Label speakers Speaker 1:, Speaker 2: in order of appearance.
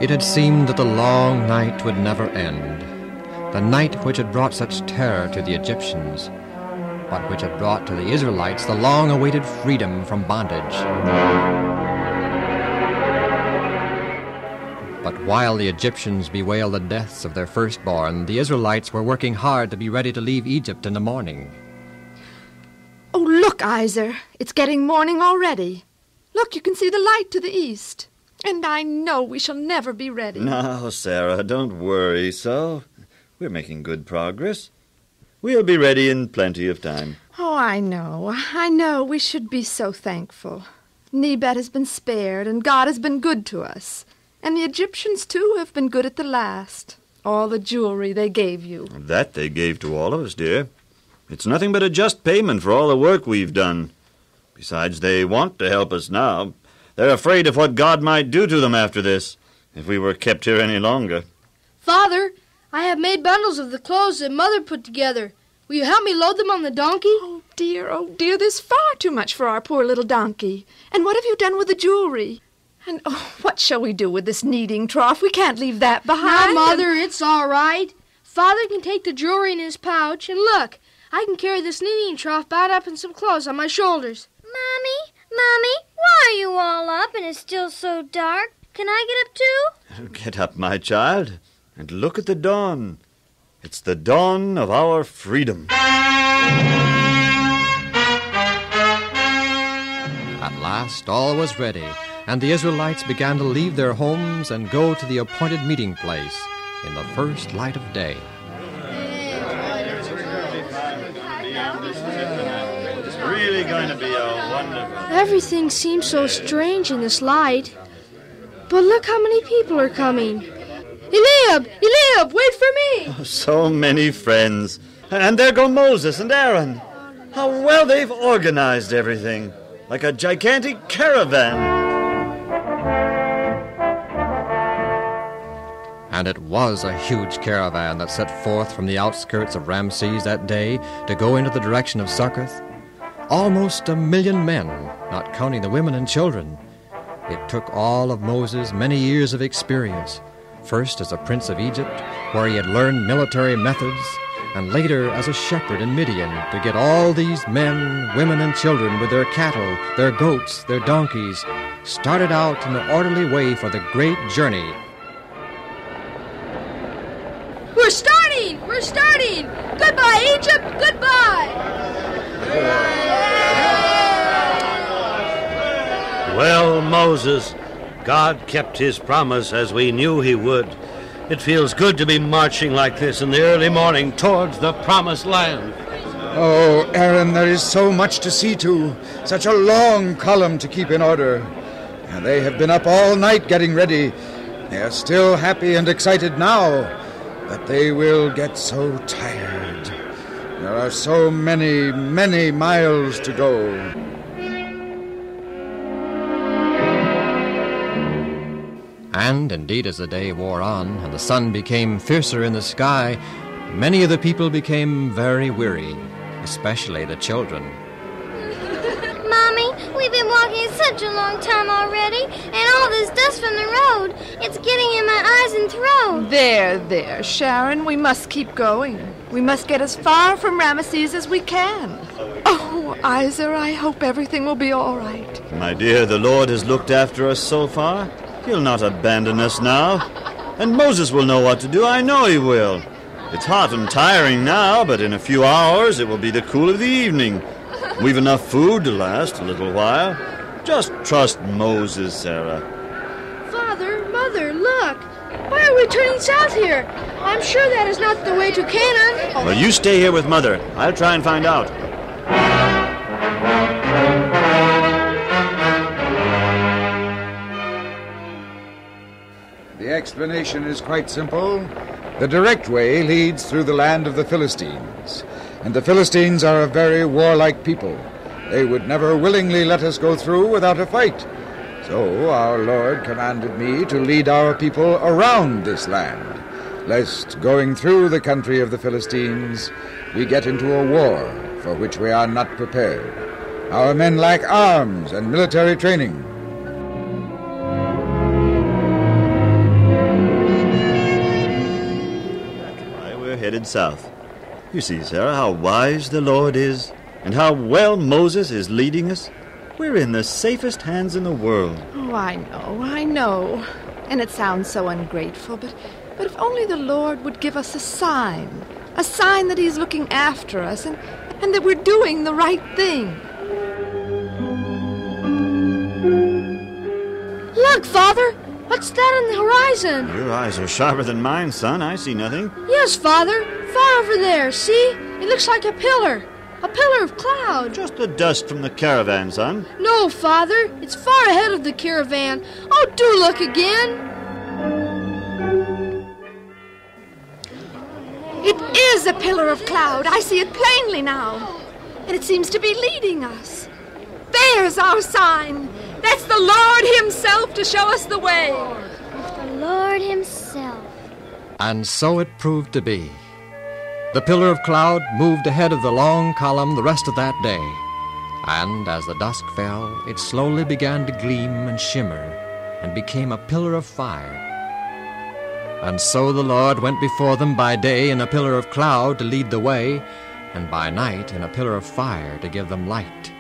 Speaker 1: It had seemed that the long night would never end, the night which had brought such terror to the Egyptians, but which had brought to the Israelites the long-awaited freedom from bondage. But while the Egyptians bewailed the deaths of their firstborn, the Israelites were working hard to be ready to leave Egypt in the morning.
Speaker 2: Oh, look, Iser, it's getting morning already. Look, you can see the light to the east. And I know we shall never be ready.
Speaker 3: Now, Sarah, don't worry so. We're making good progress. We'll be ready in plenty of time.
Speaker 2: Oh, I know. We should be so thankful. Nebet has been spared, and God has been good to us. And the Egyptians, too, have been good at the last. All the jewelry they gave you.
Speaker 3: That they gave to all of us, dear. It's nothing but a just payment for all the work we've done. Besides, they want to help us now. They're afraid of what God might do to them after this, if we were kept here any longer.
Speaker 4: Father, I have made bundles of the clothes that Mother put together. Will you help me load them on the donkey?
Speaker 2: Oh, dear, there's far too much for our poor little donkey. And what have you done with the jewelry? And, what shall we do with this kneading trough? We can't leave that behind.
Speaker 4: Now, Mother, it's all right. Father can take the jewelry in his pouch, and look, I can carry this kneading trough bound up in some clothes on my shoulders.
Speaker 5: Mommy, why are you all up and it's still so dark? Can I get up too?
Speaker 3: Get up, my child, and look at the dawn. It's the dawn of our freedom.
Speaker 1: At last all was ready, and the Israelites began to leave their homes and go to the appointed meeting place in the first light of day.
Speaker 3: It's really going to be a wonderful...
Speaker 4: Everything seems so strange in this light. But look how many people are coming. Eliab, wait for me!
Speaker 3: Oh, so many friends. And there go Moses and Aaron. How well they've organized everything. Like a gigantic caravan.
Speaker 1: And it was a huge caravan that set forth from the outskirts of Ramses that day to go into the direction of Succoth. Almost 1 million men, not counting the women and children. It took all of Moses' many years of experience, first as a prince of Egypt, where he had learned military methods, and later as a shepherd in Midian, to get all these men, women, and children with their cattle, their goats, their donkeys, started out in an orderly way for the great journey.
Speaker 4: We're starting! Goodbye, Egypt! Goodbye!
Speaker 6: Well, Moses, God kept his promise as we knew he would. It feels good to be marching like this in the early morning towards the promised land.
Speaker 7: Oh, Aaron, there is so much to see to, such a long column to keep in order. And they have been up all night getting ready. They are still happy and excited now, but they will get so tired. There are so many, many miles to go.
Speaker 1: And indeed, as the day wore on and the sun became fiercer in the sky, many of the people became very weary, especially the children.
Speaker 5: Mommy, we've been walking such a long time already, and all this dust from the road, it's getting in my eyes and throat.
Speaker 2: There, Sharon, we must keep going. We must get as far from Ramesses as we can. Oh, Iser, I hope everything will be all right.
Speaker 3: My dear, the Lord has looked after us so far. He'll not abandon us now. And Moses will know what to do. I know he will. It's hot and tiring now, but in a few hours it will be the cool of the evening. We've enough food to last a little while. Just trust Moses, Sarah.
Speaker 4: Father, Mother, look! Why are we turning south here? I'm sure that is not the way to Canaan.
Speaker 3: Well, you stay here with Mother. I'll try and find out.
Speaker 7: The explanation is quite simple. The direct way leads through the land of the Philistines. And the Philistines are a very warlike people. They would never willingly let us go through without a fight. So our Lord commanded me to lead our people around this land, lest going through the country of the Philistines, we get into a war for which we are not prepared. Our men lack arms and military training.
Speaker 3: Why, we're headed south. You see, Sarah, how wise the Lord is, and how well Moses is leading us. We're in the safest hands in the world.
Speaker 2: Oh, I know. And it sounds so ungrateful, but if only the Lord would give us a sign that He's looking after us, and that we're doing the right thing.
Speaker 4: Look, Father! What's that on the horizon?
Speaker 3: Your eyes are sharper than mine, son. I see nothing.
Speaker 4: Yes, Father. Far over there, see? It looks like a pillar. A pillar of cloud.
Speaker 3: Just the dust from the caravan, son.
Speaker 4: No, Father. It's far ahead of the caravan. Oh, do look again.
Speaker 2: It is a pillar of cloud. I see it plainly now. And it seems to be leading us. There's our sign. That's the Lord Himself to show us the way.
Speaker 5: The Lord Himself.
Speaker 1: And so it proved to be. The pillar of cloud moved ahead of the long column the rest of that day, and as the dusk fell, it slowly began to gleam and shimmer and became a pillar of fire. And so the Lord went before them by day in a pillar of cloud to lead the way, and by night in a pillar of fire to give them light.